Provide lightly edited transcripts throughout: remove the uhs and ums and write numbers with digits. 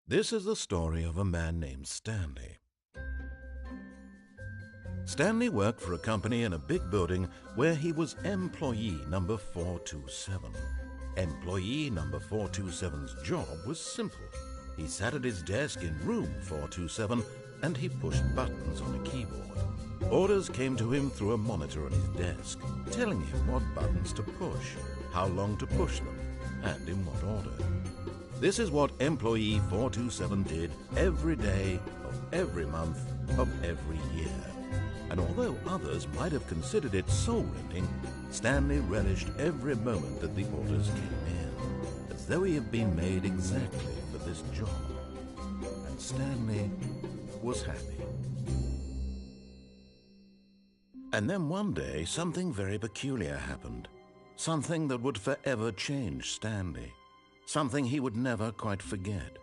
This is the story of a man named Stanley. Stanley worked for a company in a big building where he was employee number 427. Employee number 427's job was simple. He sat at his desk in room 427 and he pushed buttons on a keyboard. Orders came to him through a monitor on his desk, telling him what buttons to push, how long to push them, and in what order. This is what employee 427 did every day of every month of every year. And although others might have considered it soul-rending, Stanley relished every moment that the orders came in, as though he had been made exactly for this job. And Stanley was happy. And then one day, something very peculiar happened. Something that would forever change Stanley. Something he would never quite forget.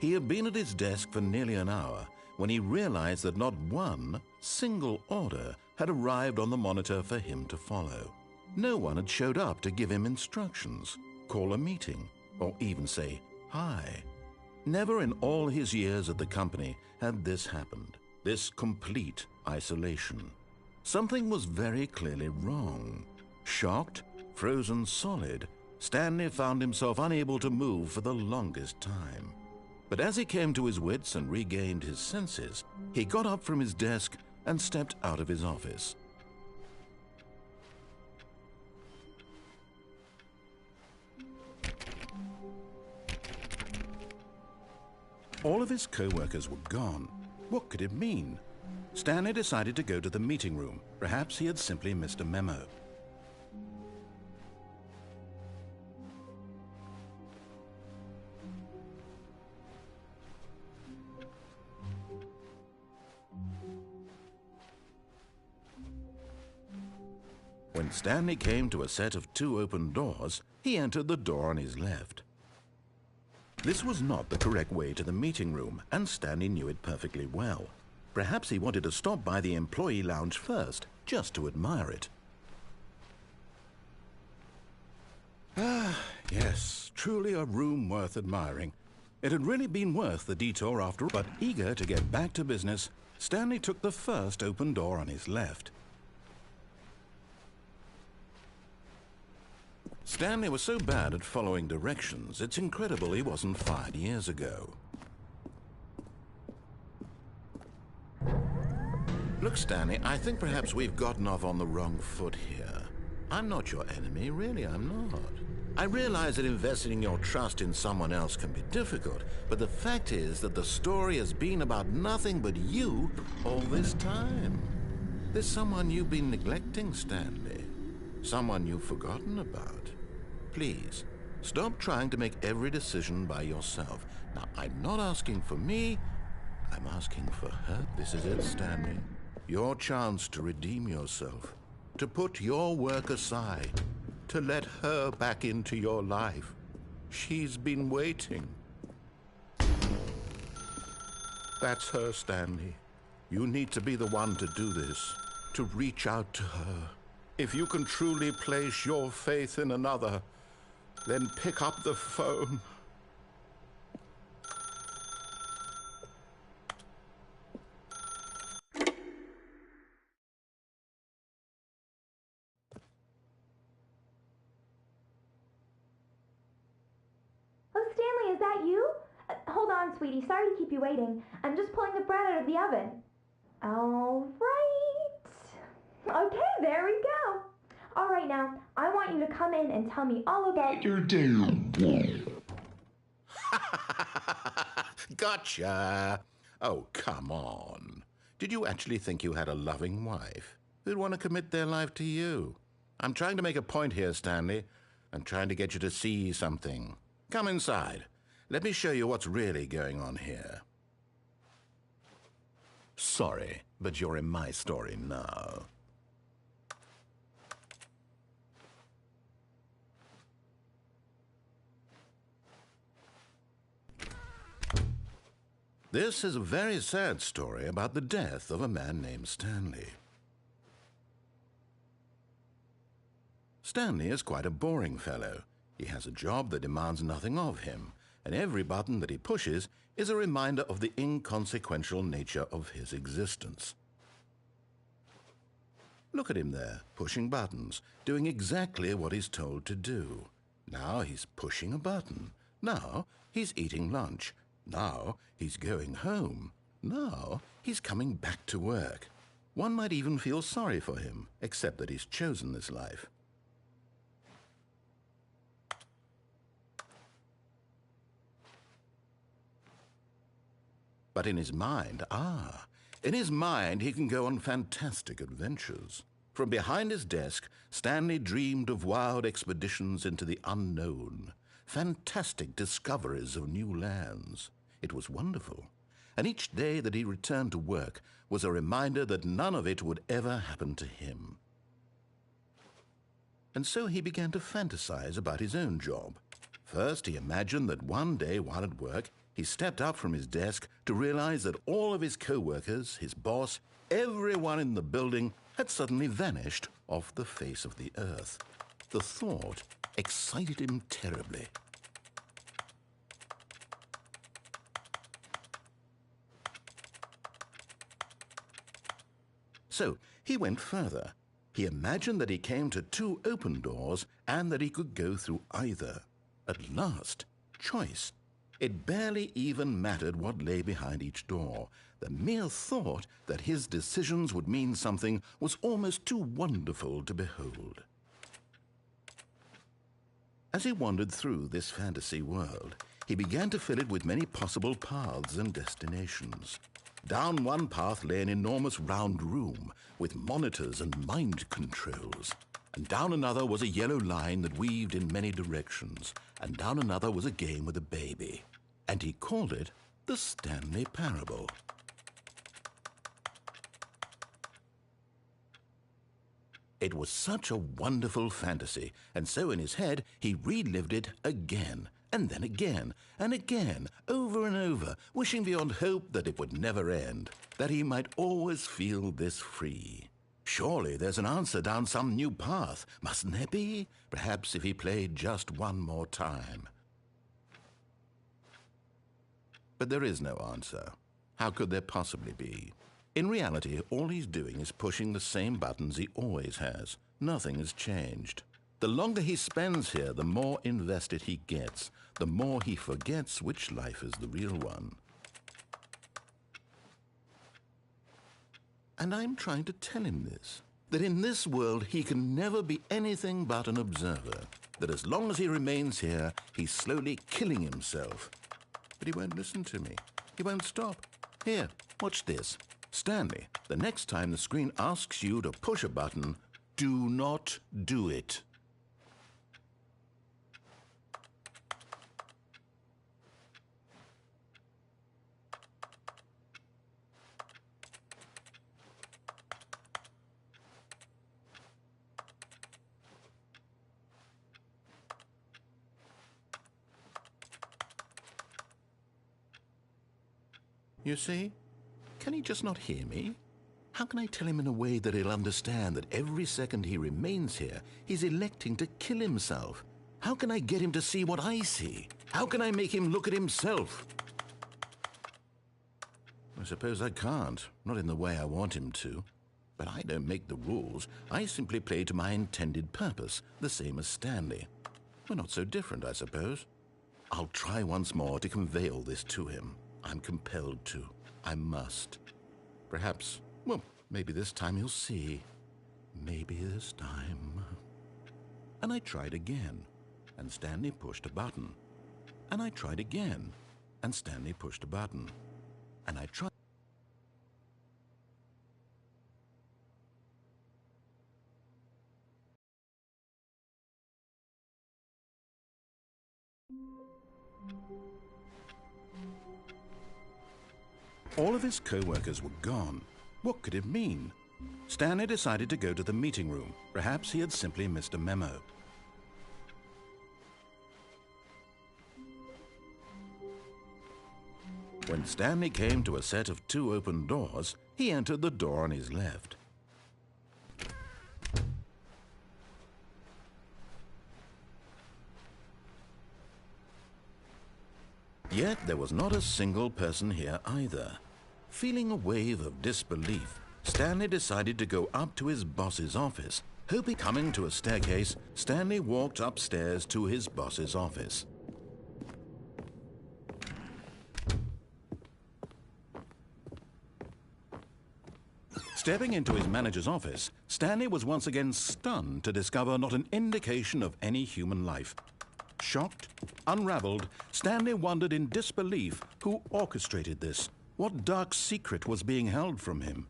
He had been at his desk for nearly an hour when he realized that not one single order had arrived on the monitor for him to follow. No one had showed up to give him instructions, call a meeting, or even say hi. Never in all his years at the company had this happened, this complete isolation. Something was very clearly wrong. Shocked, frozen solid, Stanley found himself unable to move for the longest time. But as he came to his wits and regained his senses, he got up from his desk and stepped out of his office. All of his co-workers were gone. What could it mean? Stanley decided to go to the meeting room. Perhaps he had simply missed a memo. When Stanley came to a set of 2 open doors, he entered the door on his left. This was not the correct way to the meeting room, and Stanley knew it perfectly well. Perhaps he wanted to stop by the employee lounge first, just to admire it. Ah, yes, truly a room worth admiring. It had really been worth the detour after all, but eager to get back to business, Stanley took the first open door on his left. Stanley was so bad at following directions, it's incredible he wasn't fired years ago. Look, Stanley, I think perhaps we've gotten off on the wrong foot here. I'm not your enemy, really, I'm not. I realize that investing your trust in someone else can be difficult, but the fact is that the story has been about nothing but you all this time. There's someone you've been neglecting, Stanley. Someone you've forgotten about. Please, stop trying to make every decision by yourself. Now, I'm not asking for me, I'm asking for her. This is it, Stanley. Your chance to redeem yourself, to put your work aside, to let her back into your life. She's been waiting. That's her, Stanley. You need to be the one to do this, to reach out to her. If you can truly place your faith in another, then pick up the phone. Oh, Stanley, is that you? Hold on, sweetie. Sorry to keep you waiting. I'm just pulling the bread out of the oven. All right. Okay, there we go. All right, now, I want you to come in and tell me all about your day. Gotcha. Oh, come on. Did you actually think you had a loving wife who'd want to commit their life to you? I'm trying to make a point here, Stanley. I'm trying to get you to see something. Come inside. Let me show you what's really going on here. Sorry, but you're in my story now. This is a very sad story about the death of a man named Stanley. Stanley is quite a boring fellow. He has a job that demands nothing of him, and every button that he pushes is a reminder of the inconsequential nature of his existence. Look at him there, pushing buttons, doing exactly what he's told to do. Now he's pushing a button. Now he's eating lunch. Now he's going home. Now he's coming back to work. One might even feel sorry for him, except that he's chosen this life. But in his mind, he can go on fantastic adventures. From behind his desk, Stanley dreamed of wild expeditions into the unknown, fantastic discoveries of new lands. It was wonderful, and each day that he returned to work was a reminder that none of it would ever happen to him. And so he began to fantasize about his own job. First, he imagined that one day while at work, he stepped up from his desk to realize that all of his co-workers, his boss, everyone in the building had suddenly vanished off the face of the earth. The thought excited him terribly. So he went further. He imagined that he came to 2 open doors and that he could go through either. At last, choice. It barely even mattered what lay behind each door. The mere thought that his decisions would mean something was almost too wonderful to behold. As he wandered through this fantasy world, he began to fill it with many possible paths and destinations. Down one path lay an enormous round room with monitors and mind controls. And down another was a yellow line that weaved in many directions, and down another was a game with a baby. And he called it the Stanley Parable. It was such a wonderful fantasy, and so in his head he relived it again, and then again, and again, over and over, wishing beyond hope that it would never end, that he might always feel this free. Surely there's an answer down some new path, mustn't there be? Perhaps if he played just one more time. But there is no answer. How could there possibly be? In reality, all he's doing is pushing the same buttons he always has. Nothing has changed. The longer he spends here, the more invested he gets, the more he forgets which life is the real one. And I'm trying to tell him this, that in this world he can never be anything but an observer, that as long as he remains here, he's slowly killing himself. But he won't listen to me. He won't stop. Here, watch this. Stanley, the next time the screen asks you to push a button, do not do it. You see? Can he just not hear me? How can I tell him in a way that he'll understand that every second he remains here, he's electing to kill himself? How can I get him to see what I see? How can I make him look at himself? I suppose I can't, not in the way I want him to. But I don't make the rules. I simply play to my intended purpose, the same as Stanley. We're not so different, I suppose. I'll try once more to convey all this to him. I'm compelled to. I must. Perhaps, well, maybe this time he'll see. Maybe this time. And I tried again, and Stanley pushed a button. And I tried again, and Stanley pushed a button. And I tried. All of his co-workers were gone. What could it mean? Stanley decided to go to the meeting room. Perhaps he had simply missed a memo. When Stanley came to a set of 2 open doors, he entered the door on his left. There was not a single person here either. Feeling a wave of disbelief, Stanley decided to go up to his boss's office. Hoping coming to a staircase, Stanley walked upstairs to his boss's office. Stepping into his manager's office, Stanley was once again stunned to discover not an indication of any human life. Shocked, unraveled, Stanley wondered in disbelief who orchestrated this. What dark secret was being held from him?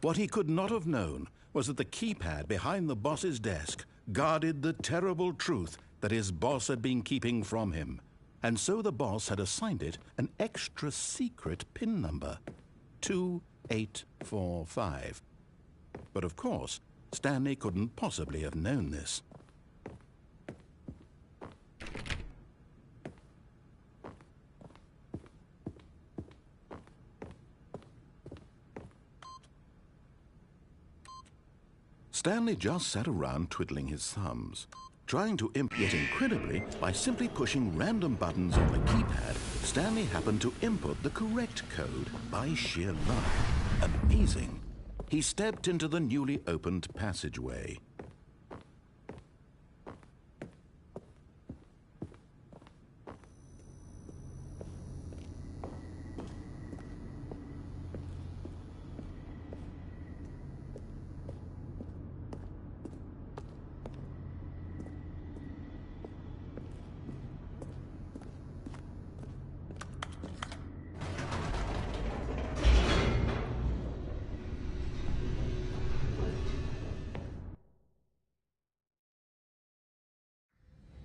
What he could not have known was that the keypad behind the boss's desk guarded the terrible truth that his boss had been keeping from him. And so the boss had assigned it an extra secret PIN number, 2845. But of course, Stanley couldn't possibly have known this. Stanley just sat around twiddling his thumbs, trying to yet incredibly, by simply pushing random buttons on the keypad, Stanley happened to input the correct code by sheer luck. Amazing. He stepped into the newly opened passageway.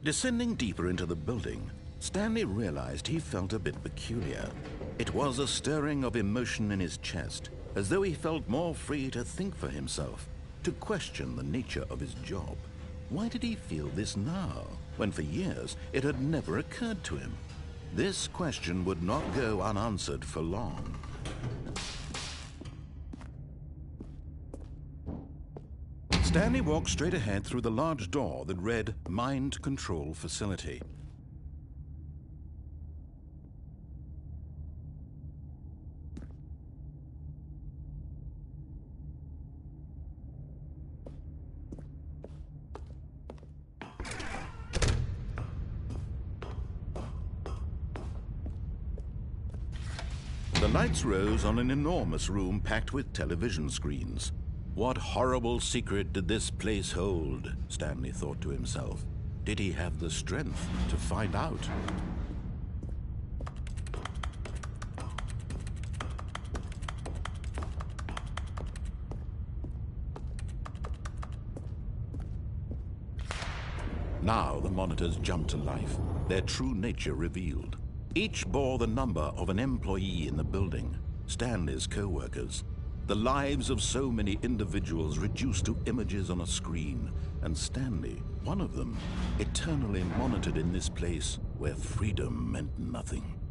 Descending deeper into the building, Stanley realized he felt a bit peculiar. It was a stirring of emotion in his chest, as though he felt more free to think for himself, to question the nature of his job. Why did he feel this now, when for years it had never occurred to him? This question would not go unanswered for long. Stanley walked straight ahead through the large door that read Mind Control Facility. The lights rose on an enormous room packed with television screens. What horrible secret did this place hold? Stanley thought to himself. Did he have the strength to find out? Now the monitors jumped to life, their true nature revealed. Each bore the number of an employee in the building, Stanley's co-workers. The lives of so many individuals reduced to images on a screen, and Stanley, one of them, eternally monitored in this place where freedom meant nothing.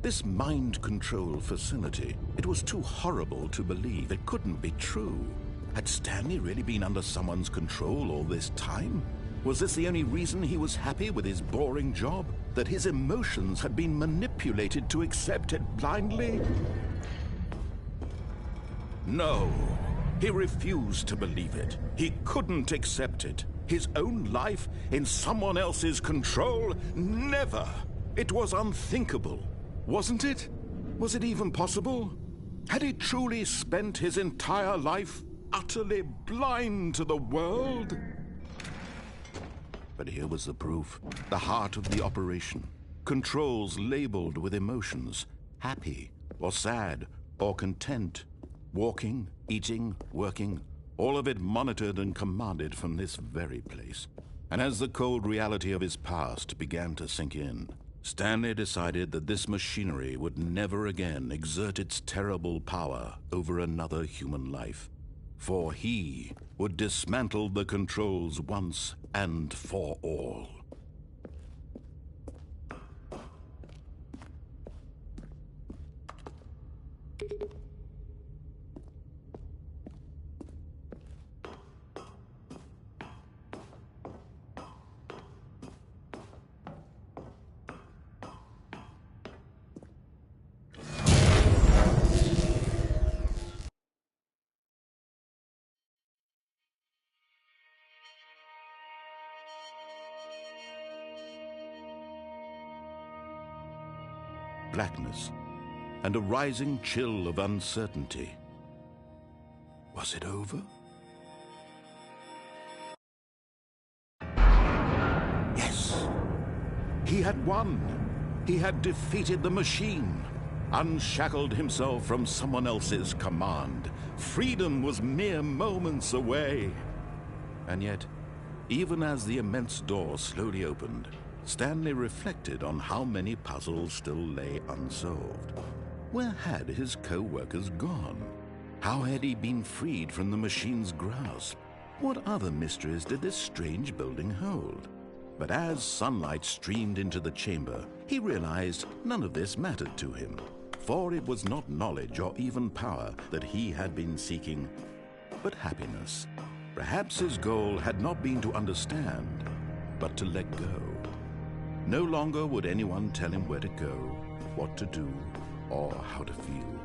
This mind control facility, it was too horrible to believe. It couldn't be true. Had Stanley really been under someone's control all this time? Was this the only reason he was happy with his boring job? That his emotions had been manipulated to accept it blindly? No, he refused to believe it. He couldn't accept it. His own life in someone else's control? Never! It was unthinkable. Wasn't it? Was it even possible? Had he truly spent his entire life utterly blind to the world? But here was the proof, the heart of the operation. Controls labeled with emotions, happy or sad or content. Walking, eating, working, all of it monitored and commanded from this very place. And as the cold reality of his past began to sink in, Stanley decided that this machinery would never again exert its terrible power over another human life. For he would dismantle the controls once and for all. blackness and a rising chill of uncertainty. Was it over? Yes! He had won! He had defeated the machine, unshackled himself from someone else's command. Freedom was mere moments away. And yet, even as the immense door slowly opened, Stanley reflected on how many puzzles still lay unsolved. Where had his co-workers gone? How had he been freed from the machine's grasp? What other mysteries did this strange building hold? But as sunlight streamed into the chamber, he realized none of this mattered to him, for it was not knowledge or even power that he had been seeking, but happiness. Perhaps his goal had not been to understand, but to let go. No longer would anyone tell him where to go, what to do, or how to feel.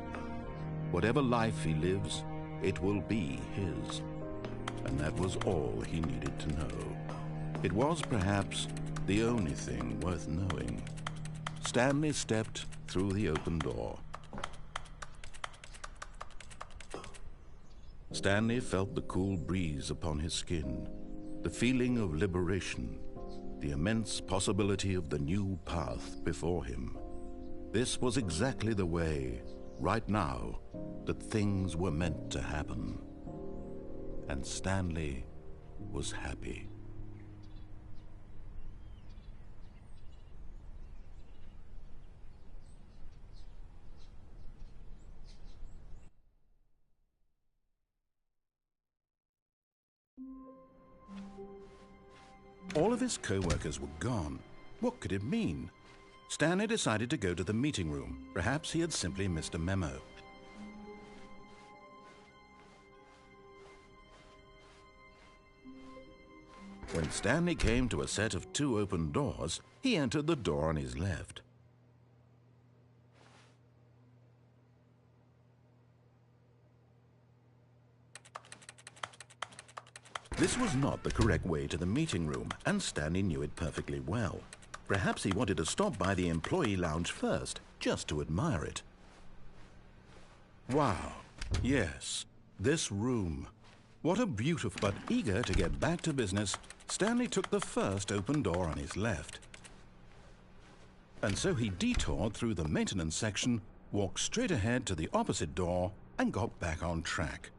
Whatever life he lives, it will be his. And that was all he needed to know. It was perhaps the only thing worth knowing. Stanley stepped through the open door. Stanley felt the cool breeze upon his skin, the feeling of liberation, the immense possibility of the new path before him. This was exactly the way, right now, that things were meant to happen. And Stanley was happy. All of his co-workers were gone. What could it mean? Stanley decided to go to the meeting room. Perhaps he had simply missed a memo. When Stanley came to a set of 2 open doors, he entered the door on his left. This was not the correct way to the meeting room, and Stanley knew it perfectly well. Perhaps he wanted to stop by the employee lounge first, just to admire it. Wow, yes, this room. What a beautiful... But eager to get back to business, Stanley took the first open door on his left. And so he detoured through the maintenance section, walked straight ahead to the opposite door, and got back on track.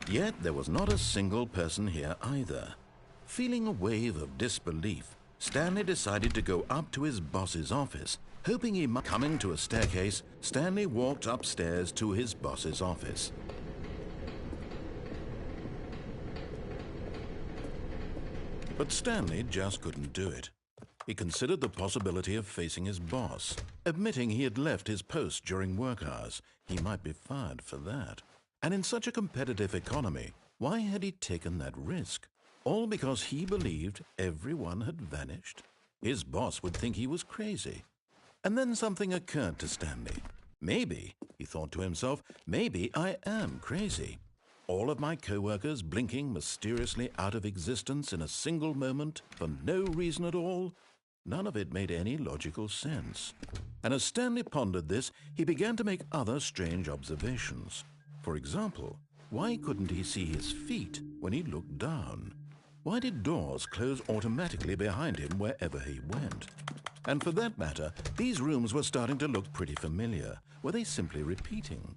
Yet there was not a single person here either. Feeling a wave of disbelief, Stanley decided to go up to his boss's office, hoping he might... Coming to a staircase, Stanley walked upstairs to his boss's office. But Stanley just couldn't do it. He considered the possibility of facing his boss, admitting he had left his post during work hours. He might be fired for that. And in such a competitive economy, why had he taken that risk? All because he believed everyone had vanished? His boss would think he was crazy. And then something occurred to Stanley. Maybe, he thought to himself, maybe I am crazy. All of my co-workers blinking mysteriously out of existence in a single moment for no reason at all? None of it made any logical sense. And as Stanley pondered this, he began to make other strange observations. For example, why couldn't he see his feet when he looked down? Why did doors close automatically behind him wherever he went? And for that matter, these rooms were starting to look pretty familiar. Were they simply repeating?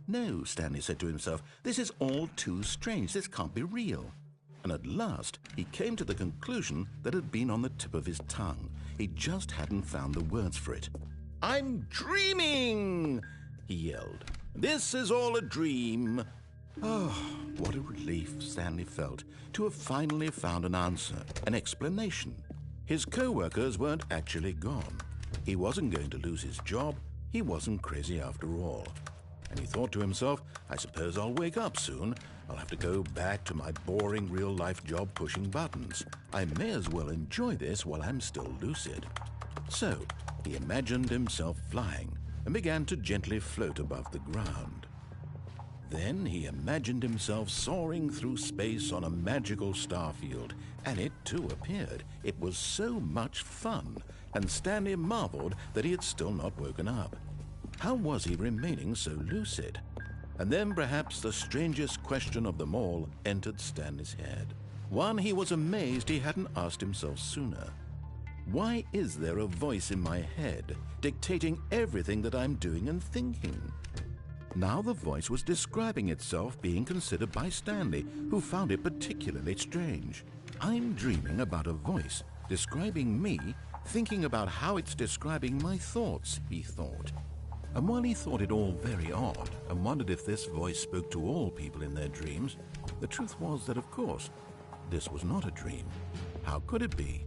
No, Stanley said to himself, this is all too strange. This can't be real. And at last, he came to the conclusion that had been on the tip of his tongue. He just hadn't found the words for it. "I'm dreaming!" he yelled. "This is all a dream." Oh, what a relief Stanley felt to have finally found an answer, an explanation. His co-workers weren't actually gone. He wasn't going to lose his job. He wasn't crazy after all. And he thought to himself, I suppose I'll wake up soon I'll have to go back to my boring real-life job pushing buttons. I may as well enjoy this while I'm still lucid. So, he imagined himself flying and began to gently float above the ground. Then he imagined himself soaring through space on a magical starfield, and it too appeared. It was so much fun, and Stanley marveled that he had still not woken up. How was he remaining so lucid? And then perhaps the strangest question of them all entered Stanley's head. One he was amazed he hadn't asked himself sooner. Why is there a voice in my head dictating everything that I'm doing and thinking? Now the voice was describing itself being considered by Stanley, who found it particularly strange. I'm dreaming about a voice describing me, thinking about how it's describing my thoughts, he thought. And while he thought it all very odd and wondered if this voice spoke to all people in their dreams, the truth was that, of course, this was not a dream. How could it be?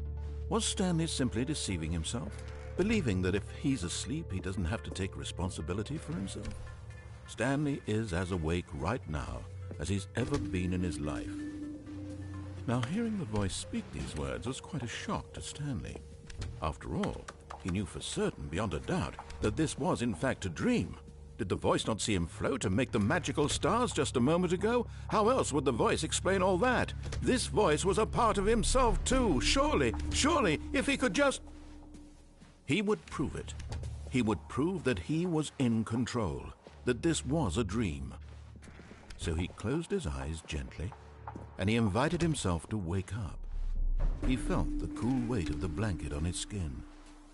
Was Stanley simply deceiving himself, believing that if he's asleep, he doesn't have to take responsibility for himself? Stanley is as awake right now as he's ever been in his life. Now, hearing the voice speak these words was quite a shock to Stanley. After all, he knew for certain, beyond a doubt, that this was in fact a dream. Did the voice not see him float and make the magical stars just a moment ago? How else would the voice explain all that? This voice was a part of himself too. Surely, if he could just... He would prove it. He would prove that he was in control, that this was a dream. So he closed his eyes gently, and he invited himself to wake up. He felt the cool weight of the blanket on his skin,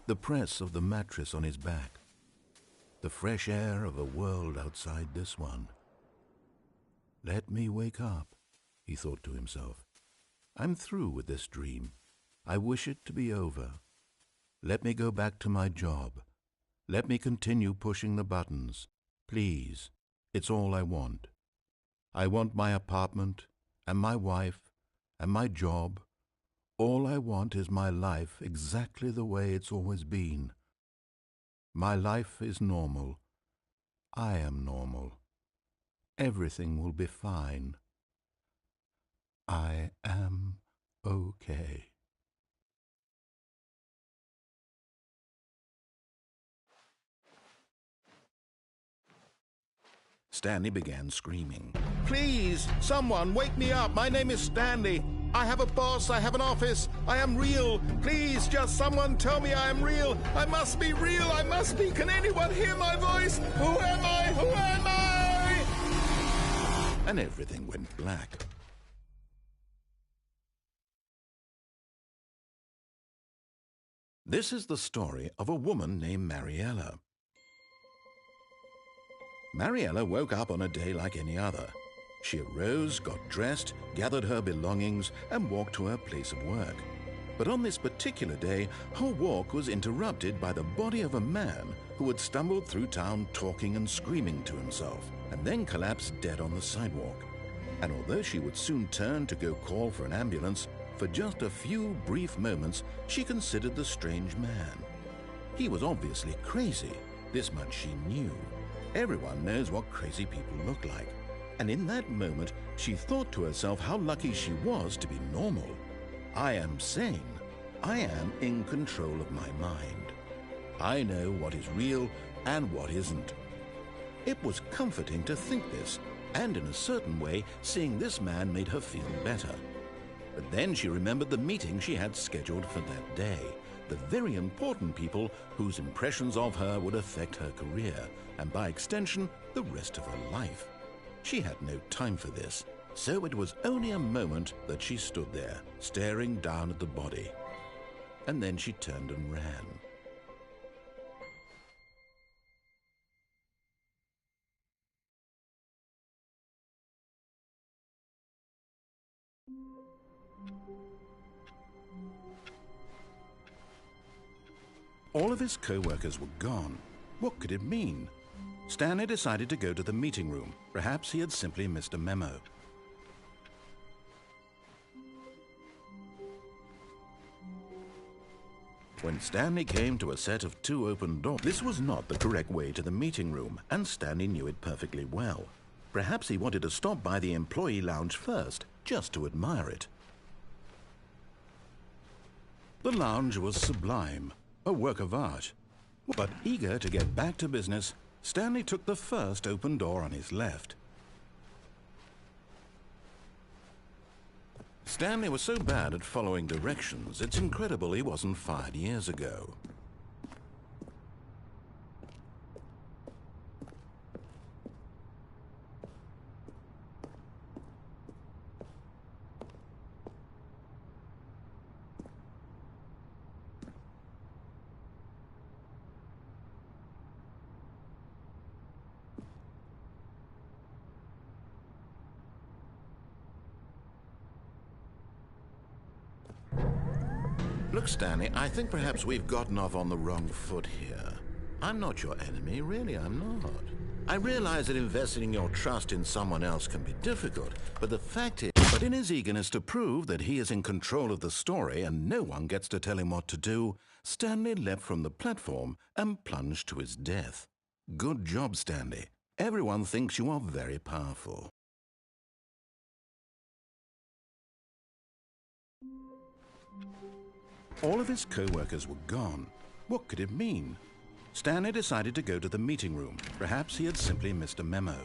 the press of the mattress on his back, the fresh air of a world outside this one. Let me wake up, he thought to himself. I'm through with this dream. I wish it to be over. Let me go back to my job. Let me continue pushing the buttons. Please, it's all I want. I want my apartment and my wife and my job. All I want is my life exactly the way it's always been. My life is normal. I am normal. Everything will be fine. I am okay. Stanley began screaming. Please, someone, wake me up. My name is Stanley. I have a boss. I have an office. I am real. Please, just someone tell me I am real. I must be real. I must be. Can anyone hear my voice? Who am I? Who am I? And everything went black. This is the story of a woman named Mariella. Mariella woke up on a day like any other. She arose, got dressed, gathered her belongings, and walked to her place of work. But on this particular day, her walk was interrupted by the body of a man who had stumbled through town talking and screaming to himself, and then collapsed dead on the sidewalk. And although she would soon turn to go call for an ambulance, for just a few brief moments she considered the strange man. He was obviously crazy. This much she knew. Everyone knows what crazy people look like. And in that moment, she thought to herself how lucky she was to be normal. I am sane. I am in control of my mind. I know what is real and what isn't. It was comforting to think this, and in a certain way, seeing this man made her feel better. But then she remembered the meeting she had scheduled for that day, the very important people whose impressions of her would affect her career, and by extension, the rest of her life. She had no time for this, so it was only a moment that she stood there, staring down at the body. And then she turned and ran. All of his co-workers were gone. What could it mean? Stanley decided to go to the meeting room. Perhaps he had simply missed a memo. When Stanley came to a set of 2 open doors, this was not the correct way to the meeting room, and Stanley knew it perfectly well. Perhaps he wanted to stop by the employee lounge first, just to admire it. The lounge was sublime, a work of art. But eager to get back to business, Stanley took the first open door on his left. Stanley was so bad at following directions, it's incredible he wasn't fired years ago. Look, Stanley, I think perhaps we've gotten off on the wrong foot here. I'm not your enemy, really, I'm not. I realize that investing your trust in someone else can be difficult, but the fact is, but in his eagerness to prove that he is in control of the story and no one gets to tell him what to do, Stanley leapt from the platform and plunged to his death. Good job, Stanley. Everyone thinks you are very powerful. All of his co-workers were gone. What could it mean? Stanley decided to go to the meeting room. Perhaps he had simply missed a memo.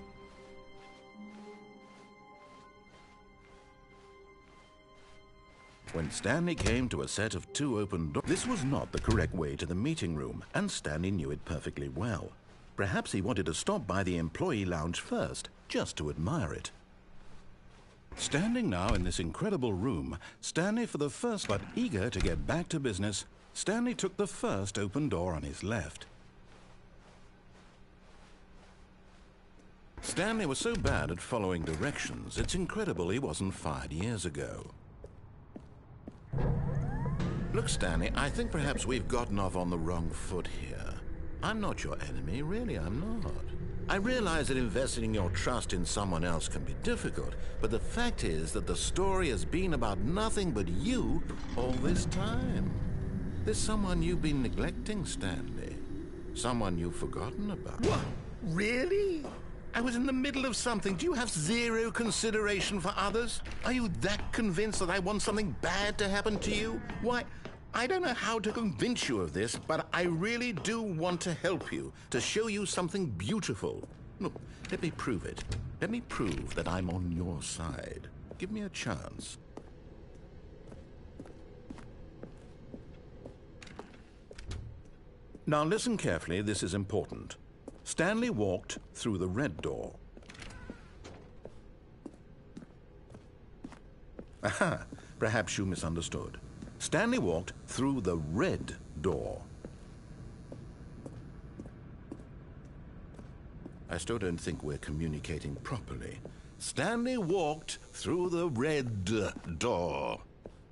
When Stanley came to a set of 2 open doors, this was not the correct way to the meeting room, and Stanley knew it perfectly well. Perhaps he wanted to stop by the employee lounge first, just to admire it. Standing now in this incredible room, Stanley for the first, but eager to get back to business, Stanley took the first open door on his left. Stanley was so bad at following directions, it's incredible he wasn't fired years ago. Look, Stanley, I think perhaps we've gotten off on the wrong foot here. I'm not your enemy, really, I'm not. I realize that investing your trust in someone else can be difficult, but the fact is that the story has been about nothing but you all this time. There's someone you've been neglecting, Stanley. Someone you've forgotten about. What? Really? I was in the middle of something. Do you have zero consideration for others? Are you that convinced that I want something bad to happen to you? Why, I don't know how to convince you of this, but I really do want to help you, to show you something beautiful. Look, let me prove it. Let me prove that I'm on your side. Give me a chance. Now listen carefully, this is important. Stanley walked through the red door. Aha, perhaps you misunderstood. Stanley walked through the red door. I still don't think we're communicating properly. Stanley walked through the red door.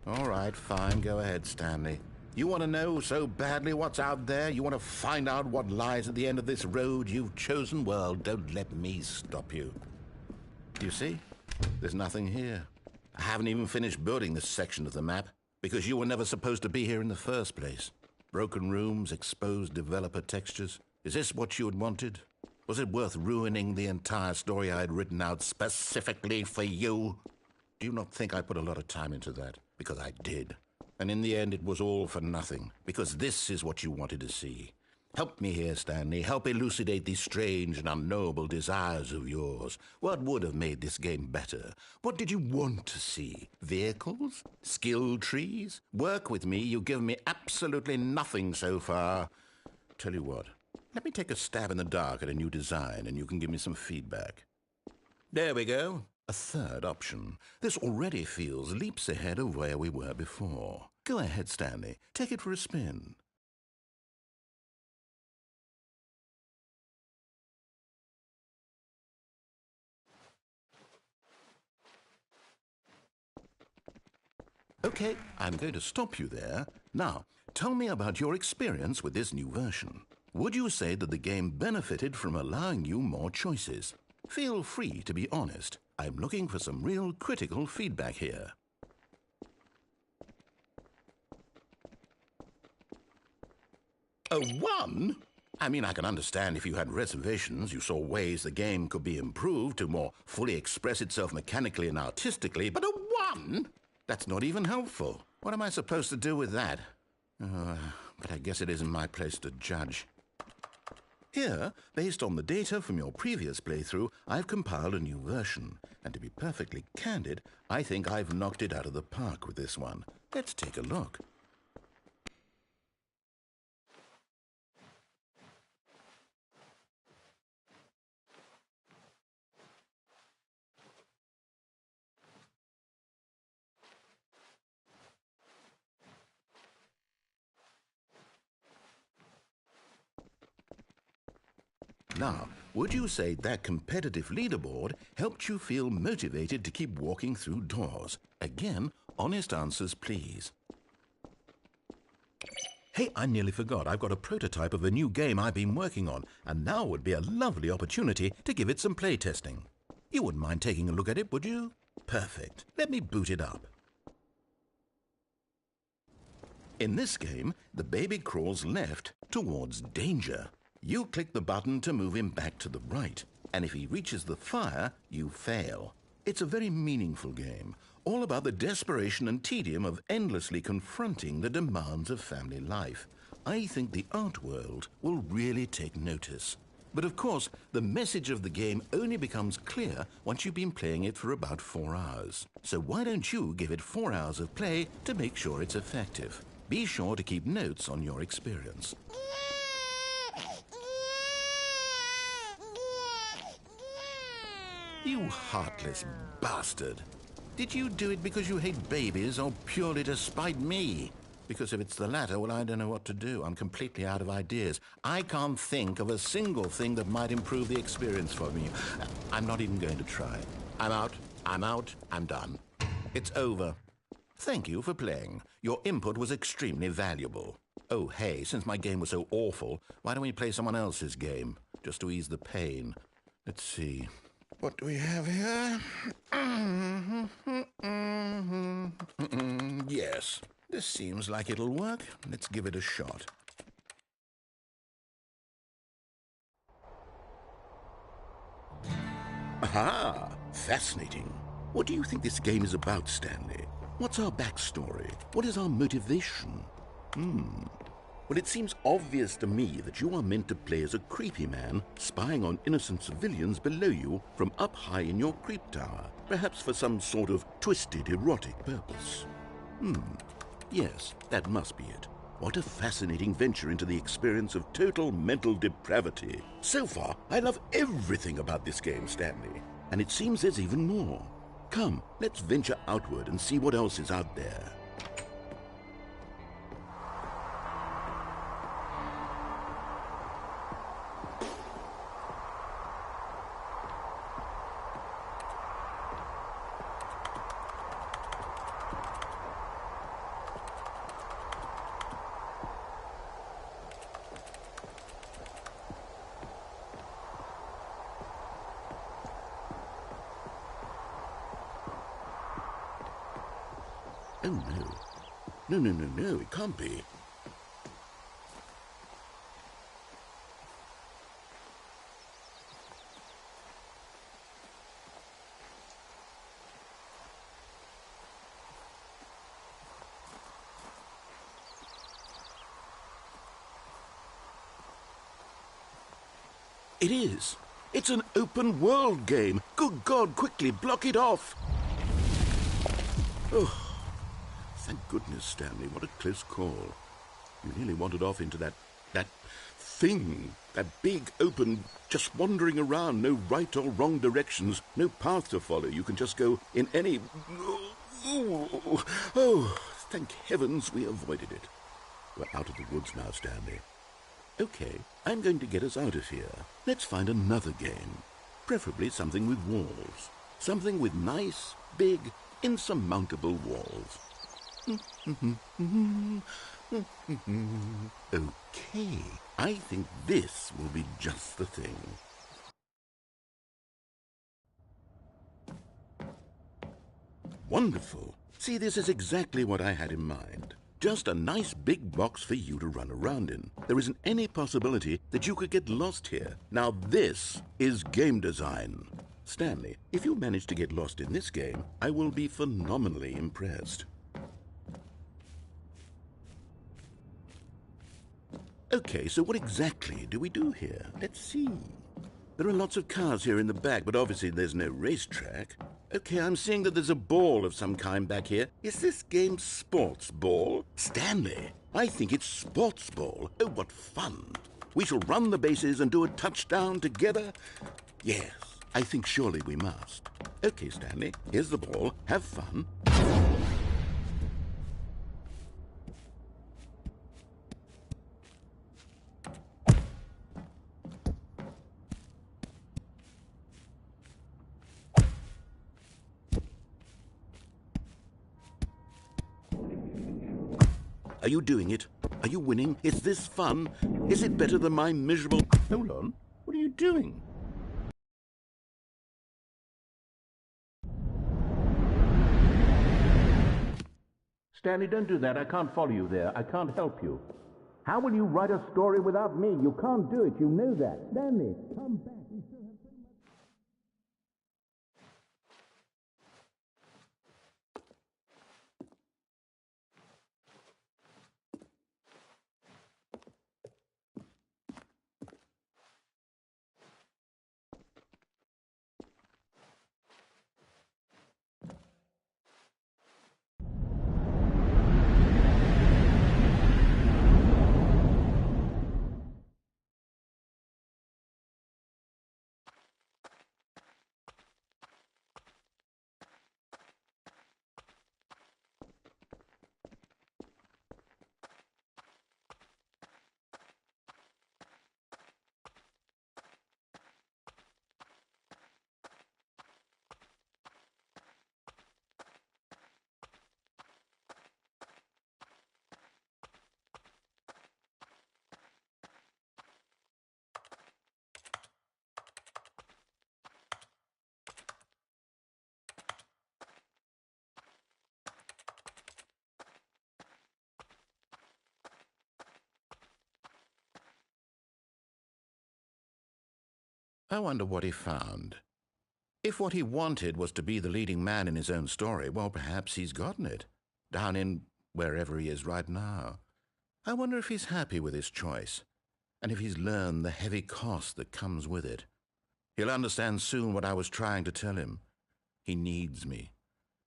All right, fine, go ahead, Stanley. You want to know so badly what's out there? You want to find out what lies at the end of this road you've chosen? Well, don't let me stop you. You see? There's nothing here. I haven't even finished building this section of the map, because you were never supposed to be here in the first place. Broken rooms, exposed developer textures. Is this what you had wanted? Was it worth ruining the entire story I had written out specifically for you? Do you not think I put a lot of time into that? Because I did. And in the end, it was all for nothing, because this is what you wanted to see. Help me here, Stanley. Help elucidate these strange and unknowable desires of yours. What would have made this game better? What did you want to see? Vehicles? Skill trees? Work with me. You've given me absolutely nothing so far. Tell you what, let me take a stab in the dark at a new design, and you can give me some feedback. There we go. A third option. This already feels leaps ahead of where we were before. Go ahead, Stanley. Take it for a spin. Okay, I'm going to stop you there. Now, tell me about your experience with this new version. Would you say that the game benefited from allowing you more choices? Feel free to be honest. I'm looking for some real critical feedback here. A 1? I mean, I can understand if you had reservations, you saw ways the game could be improved to more fully express itself mechanically and artistically, but a 1? That's not even helpful. What am I supposed to do with that? But I guess it isn't my place to judge. Here, based on the data from your previous playthrough, I've compiled a new version. And to be perfectly candid, I think I've knocked it out of the park with this one. Let's take a look. Now, would you say that competitive leaderboard helped you feel motivated to keep walking through doors? Again, honest answers, please. Hey, I nearly forgot. I've got a prototype of a new game I've been working on, and now would be a lovely opportunity to give it some playtesting. You wouldn't mind taking a look at it, would you? Perfect. Let me boot it up. In this game, the baby crawls left towards danger. You click the button to move him back to the right, and if he reaches the fire, you fail. It's a very meaningful game, all about the desperation and tedium of endlessly confronting the demands of family life. I think the art world will really take notice. But of course, the message of the game only becomes clear once you've been playing it for about 4 hours. So why don't you give it 4 hours of play to make sure it's effective? Be sure to keep notes on your experience. You heartless bastard. Did you do it because you hate babies or purely to spite me? Because if it's the latter, well, I don't know what to do. I'm completely out of ideas. I can't think of a single thing that might improve the experience for me. I'm not even going to try. I'm out, I'm done. It's over. Thank you for playing. Your input was extremely valuable. Oh, hey, since my game was so awful, why don't we play someone else's game? Just to ease the pain. Let's see. What do we have here? Yes, this seems like it'll work. Let's give it a shot. Aha! Fascinating. What do you think this game is about, Stanley? What's our backstory? What is our motivation? Well, it seems obvious to me that you are meant to play as a creepy man spying on innocent civilians below you from up high in your creep tower, perhaps for some sort of twisted erotic purpose. Yes, that must be it. What a fascinating venture into the experience of total mental depravity. So far, I love everything about this game, Stanley. And it seems there's even more. Come, let's venture outward and see what else is out there. Oh, no. No, it can't be. It is. It's an open world game. Good God, quickly block it off. Oh. Thank goodness, Stanley. What a close call. You nearly wandered off into that thing. That big, open, just wandering around. No right or wrong directions. No path to follow. You can just go in any... Oh, thank heavens we avoided it. We're out of the woods now, Stanley. Okay, I'm going to get us out of here. Let's find another game. Preferably something with walls. Something with nice, big, insurmountable walls. Okay, I think this will be just the thing. Wonderful. See, this is exactly what I had in mind. Just a nice big box for you to run around in. There isn't any possibility that you could get lost here. Now this is game design. Stanley, if you manage to get lost in this game, I will be phenomenally impressed. Okay, so what exactly do we do here? Let's see. There are lots of cars here in the back, but obviously there's no racetrack. Okay, I'm seeing that there's a ball of some kind back here. Is this game sports ball? Stanley, I think it's sports ball. Oh, what fun. We shall run the bases and do a touchdown together. Yes, I think surely we must. Okay, Stanley, here's the ball. Have fun. Are you doing it? Are you winning? Is this fun? Is it better than my miserable... Hold on. What are you doing? Stanley, don't do that. I can't follow you there. I can't help you. How will you write a story without me? You can't do it. You know that. Stanley, come back. We still have so much... I wonder what he found. If what he wanted was to be the leading man in his own story, well, perhaps he's gotten it, down in wherever he is right now. I wonder if he's happy with his choice, and if he's learned the heavy cost that comes with it. He'll understand soon what I was trying to tell him. He needs me.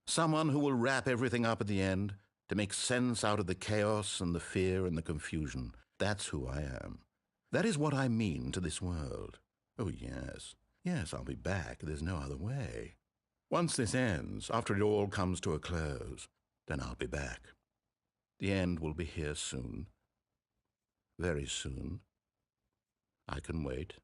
Someone who will wrap everything up at the end, to make sense out of the chaos and the fear and the confusion. That's who I am. That is what I mean to this world. Oh, yes. Yes, I'll be back. There's no other way. Once this ends, after it all comes to a close, then I'll be back. The end will be here soon. Very soon. I can wait.